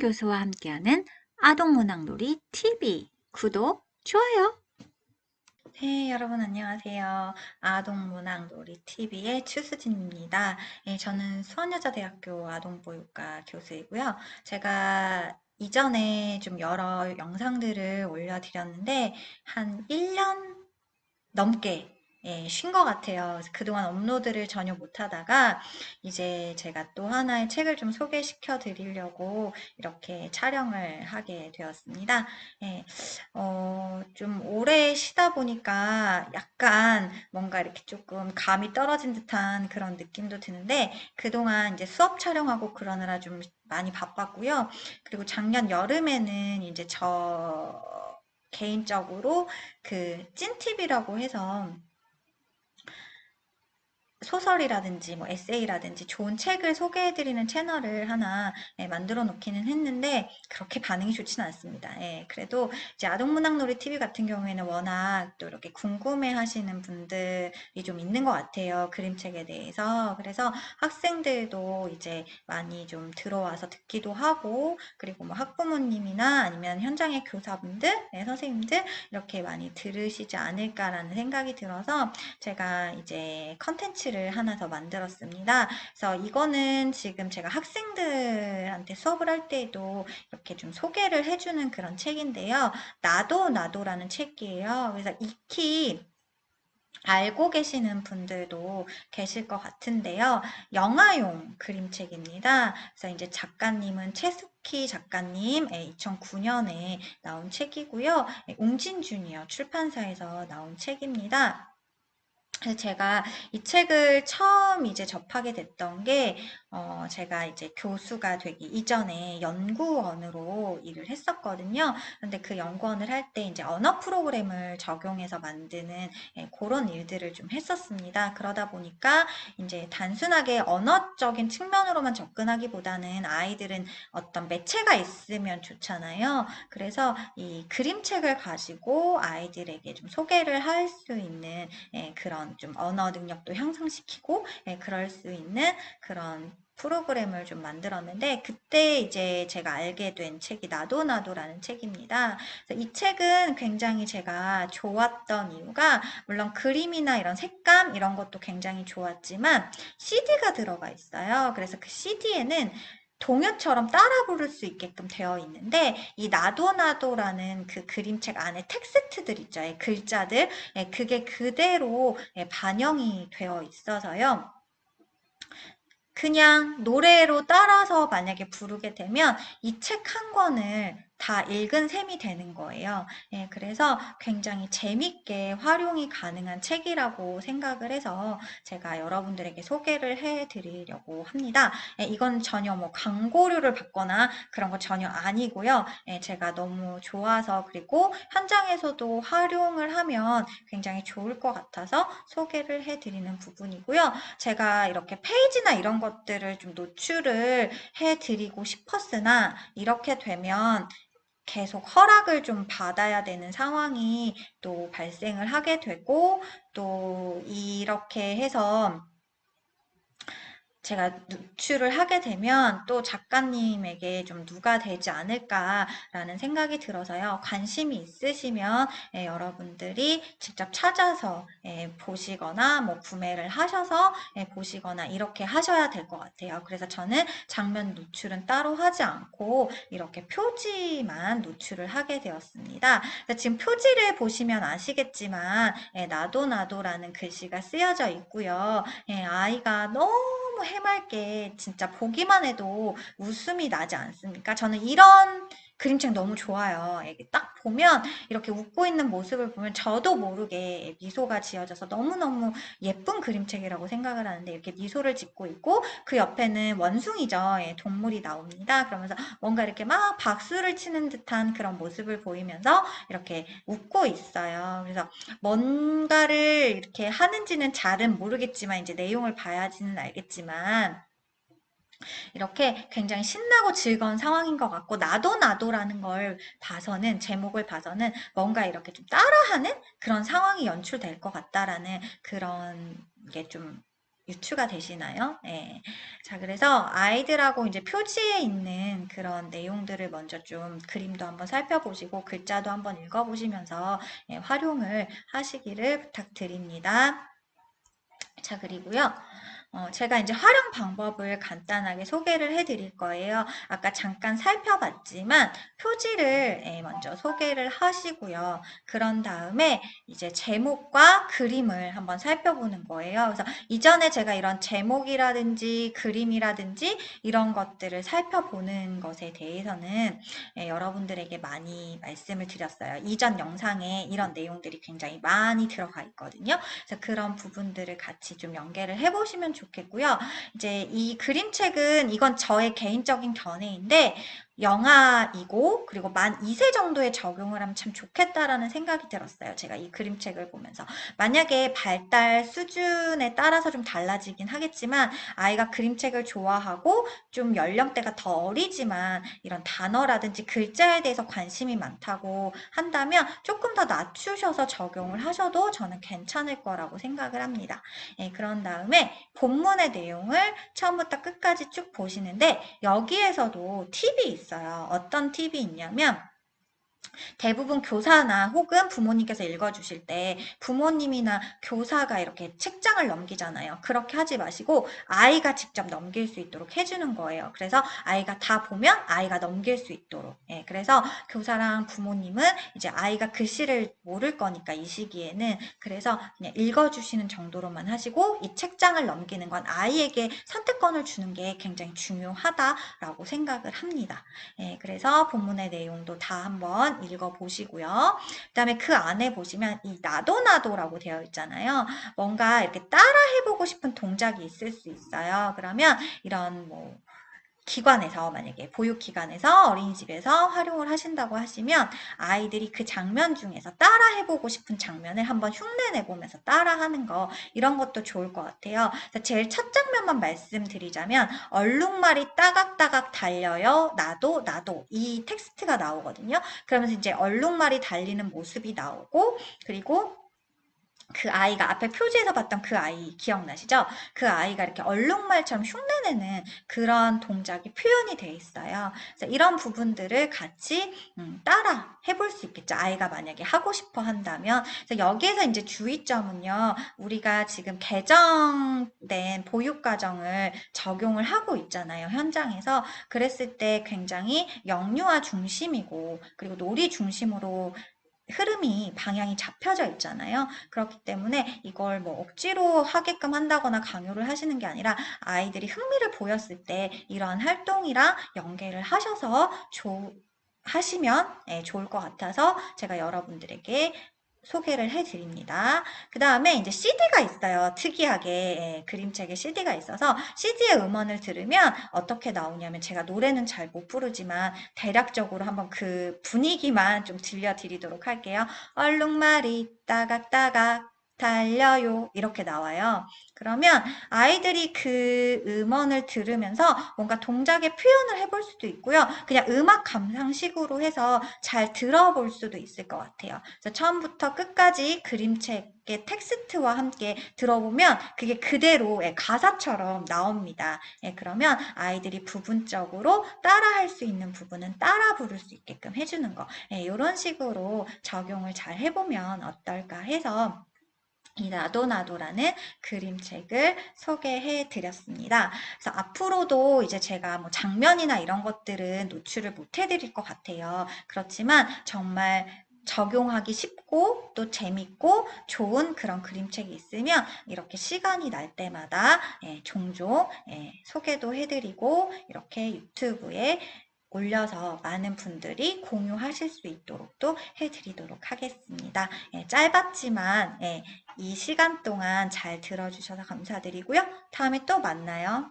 교수와 함께하는 아동문학놀이 TV 구독, 좋아요. 네, 여러분 안녕하세요. 아동문학놀이 TV의 추수진입니다. 저는 수원여자대학교 아동보육과 교수이고요. 제가 이전에 좀 여러 영상들을 올려드렸는데 한 1년 넘게 쉰 것 같아요. 그래서 그동안 업로드를 전혀 못하다가 이제 제가 또 하나의 책을 좀 소개시켜 드리려고 이렇게 촬영을 하게 되었습니다. 예, 좀 오래 쉬다 보니까 약간 뭔가 이렇게 조금 감이 떨어진 듯한 그런 느낌도 드는데 그동안 이제 수업 촬영하고 그러느라 좀 많이 바빴고요. 그리고 작년 여름에는 이제 저 개인적으로 그 찐팁이라고 해서 소설이라든지 뭐 에세이라든지 좋은 책을 소개해드리는 채널을 하나 만들어 놓기는 했는데 그렇게 반응이 좋지는 않습니다. 그래도 이제 아동문학놀이 TV 같은 경우에는 워낙 또 이렇게 궁금해 하시는 분들이 좀 있는 것 같아요. 그림책에 대해서. 그래서 학생들도 이제 많이 좀 들어와서 듣기도 하고 그리고 뭐 학부모님이나 아니면 현장의 교사분들, 선생님들 이렇게 많이 들으시지 않을까라는 생각이 들어서 제가 이제 컨텐츠를 하나 더 만들었습니다. 그래서 이거는 지금 제가 학생들한테 수업을 할 때에도 이렇게 좀 소개를 해주는 그런 책인데요. 나도라는 책이에요. 그래서 익히 알고 계시는 분들도 계실 것 같은데요. 영화용 그림책입니다. 그래서 이제 작가님은 최숙희 작가님 2009년에 나온 책이고요. 웅진 주니어 출판사에서 나온 책입니다. 그래서 제가 이 책을 처음 이제 접하게 됐던 게, 제가 이제 교수가 되기 이전에 연구원으로 일을 했었거든요. 근데 그 연구원을 할 때 이제 언어 프로그램을 적용해서 만드는 그런 일들을 좀 했었습니다. 그러다 보니까 이제 단순하게 언어적인 측면으로만 접근하기보다는 아이들은 어떤 매체가 있으면 좋잖아요. 그래서 이 그림책을 가지고 아이들에게 좀 소개를 할 수 있는 그런 좀 언어 능력도 향상시키고 그럴 수 있는 그런 프로그램을 좀 만들었는데 그때 이제 제가 알게 된 책이 나도라는 책입니다. 그래서 이 책은 굉장히 제가 좋았던 이유가 물론 그림이나 이런 색감 이런 것도 굉장히 좋았지만 CD가 들어가 있어요. 그래서 그 CD에는 동요처럼 따라 부를 수 있게끔 되어 있는데 이 나도라는 그 그림책 안에 텍스트들 있죠. 글자들 그게 그대로 반영이 되어 있어서요. 그냥 노래로 따라서 만약에 부르게 되면 이 책 한 권을 다 읽은 셈이 되는 거예요. 그래서 굉장히 재밌게 활용이 가능한 책이라고 생각을 해서 제가 여러분들에게 소개를 해드리려고 합니다. 이건 전혀 뭐 광고료를 받거나 그런 거 전혀 아니고요. 제가 너무 좋아서 그리고 현장에서도 활용을 하면 굉장히 좋을 것 같아서 소개를 해드리는 부분이고요. 제가 이렇게 페이지나 이런 것들을 좀 노출을 해드리고 싶었으나 이렇게 되면 계속 허락을 좀 받아야 되는 상황이 또 발생을 하게 되고 또 이렇게 해서 제가 노출을 하게 되면 또 작가님에게 좀 누가 되지 않을까라는 생각이 들어서요. 관심이 있으시면 여러분들이 직접 찾아서 보시거나 뭐 구매를 하셔서 보시거나 이렇게 하셔야 될 것 같아요. 그래서 저는 장면 노출은 따로 하지 않고 이렇게 표지만 노출을 하게 되었습니다. 지금 표지를 보시면 아시겠지만 나도라는 글씨가 쓰여져 있고요. 아이가 너무 해맑게 진짜 보기만 해도 웃음이 나지 않습니까? 저는 이런 그림책 너무 좋아요. 이게 딱 보면 이렇게 웃고 있는 모습을 보면 저도 모르게 미소가 지어져서 너무너무 예쁜 그림책이라고 생각을 하는데 이렇게 미소를 짓고 있고 그 옆에는 원숭이죠. 동물이 나옵니다. 그러면서 뭔가 이렇게 막 박수를 치는 듯한 그런 모습을 보이면서 이렇게 웃고 있어요. 그래서 뭔가를 이렇게 하는지는 잘은 모르겠지만 이제 내용을 봐야지는 알겠지만 이렇게 굉장히 신나고 즐거운 상황인 것 같고 나도라는 걸 봐서는 제목을 봐서는 뭔가 이렇게 좀 따라하는 그런 상황이 연출될 것 같다라는 그런 게 좀 유추가 되시나요? 예. 자, 그래서 아이들하고 이제 표지에 있는 그런 내용들을 먼저 좀 그림도 한번 살펴보시고 글자도 한번 읽어보시면서 예, 활용을 하시기를 부탁드립니다. 자, 그리고요. 제가 이제 활용 방법을 간단하게 소개를 해드릴 거예요. 아까 잠깐 살펴봤지만 표지를 먼저 소개를 하시고요. 그런 다음에 이제 제목과 그림을 한번 살펴보는 거예요. 그래서 이전에 제가 이런 제목이라든지 그림이라든지 이런 것들을 살펴보는 것에 대해서는 여러분들에게 많이 말씀을 드렸어요. 이전 영상에 이런 내용들이 굉장히 많이 들어가 있거든요. 그래서 그런 부분들을 같이 좀 연계를 해보시면 좋겠고요. 이제 이 그림책은 이건 저의 개인적인 견해인데 영아이고 그리고 만 2세 정도에 적용을 하면 참 좋겠다라는 생각이 들었어요. 제가 이 그림책을 보면서. 만약에 발달 수준에 따라서 좀 달라지긴 하겠지만 아이가 그림책을 좋아하고 좀 연령대가 더 어리지만 이런 단어라든지 글자에 대해서 관심이 많다고 한다면 조금 더 낮추셔서 적용을 하셔도 저는 괜찮을 거라고 생각을 합니다. 예, 그런 다음에 본문의 내용을 처음부터 끝까지 쭉 보시는데 여기에서도 팁이 있어요. 어떤 팁이 있냐면 대부분 교사나 혹은 부모님께서 읽어주실 때 부모님이나 교사가 이렇게 책장을 넘기잖아요. 그렇게 하지 마시고 아이가 직접 넘길 수 있도록 해주는 거예요. 그래서 아이가 다 보면 아이가 넘길 수 있도록. 예, 그래서 교사랑 부모님은 이제 아이가 글씨를 모를 거니까 이 시기에는 그래서 그냥 읽어주시는 정도로만 하시고 이 책장을 넘기는 건 아이에게 선택권을 주는 게 굉장히 중요하다라고 생각을 합니다. 예, 그래서 본문의 내용도 다 한번 읽어보시고요. 그 다음에 그 안에 보시면 이 나도나도라고 되어 있잖아요. 뭔가 이렇게 따라해보고 싶은 동작이 있을 수 있어요. 그러면 이런 뭐 기관에서 만약에 보육기관에서 어린이집에서 활용을 하신다고 하시면 아이들이 그 장면 중에서 따라해보고 싶은 장면을 한번 흉내내보면서 따라하는 거 이런 것도 좋을 것 같아요. 제일 첫 장면만 말씀드리자면 얼룩말이 따각따각 달려요. 나도 이 텍스트가 나오거든요. 그러면서 이제 얼룩말이 달리는 모습이 나오고 그리고 그 아이가 앞에 표지에서 봤던 그 아이 기억나시죠? 그 아이가 이렇게 얼룩말처럼 흉내내는 그런 동작이 표현이 돼 있어요. 그래서 이런 부분들을 같이 따라 해볼 수 있겠죠. 아이가 만약에 하고 싶어 한다면. 그래서 여기에서 이제 주의점은요. 우리가 지금 개정된 보육과정을 적용을 하고 있잖아요. 현장에서. 그랬을 때 굉장히 영유아 중심이고 그리고 놀이 중심으로 흐름이 방향이 잡혀져 있잖아요. 그렇기 때문에 이걸 뭐 억지로 하게끔 한다거나 강요를 하시는 게 아니라 아이들이 흥미를 보였을 때 이러한 활동이랑 연계를 하셔서 하시면 좋을 것 같아서 제가 여러분들에게 소개를 해드립니다. 그 다음에 이제 CD가 있어요. 특이하게 그림책에 CD가 있어서 CD의 음원을 들으면 어떻게 나오냐면 제가 노래는 잘 못 부르지만 대략적으로 한번 그 분위기만 좀 들려드리도록 할게요. 얼룩말이 따각따각 달려요 이렇게 나와요. 그러면 아이들이 그 음원을 들으면서 뭔가 동작의 표현을 해볼 수도 있고요. 그냥 음악 감상식으로 해서 잘 들어볼 수도 있을 것 같아요. 그래서 처음부터 끝까지 그림책의 텍스트와 함께 들어보면 그게 그대로 가사처럼 나옵니다. 그러면 아이들이 부분적으로 따라할 수 있는 부분은 따라 부를 수 있게끔 해주는 거. 이런 식으로 적용을 잘 해보면 어떨까 해서 이 나도나도라는 그림책을 소개해 드렸습니다. 그래서 앞으로도 이제 제가 뭐 장면이나 이런 것들은 노출을 못 해드릴 것 같아요. 그렇지만 정말 적용하기 쉽고 또 재밌고 좋은 그런 그림책이 있으면 이렇게 시간이 날 때마다 종종 소개도 해드리고 이렇게 유튜브에 올려서 많은 분들이 공유하실 수 있도록 또 해드리도록 하겠습니다. 짧았지만 이 시간 동안 잘 들어주셔서 감사드리고요. 다음에 또 만나요.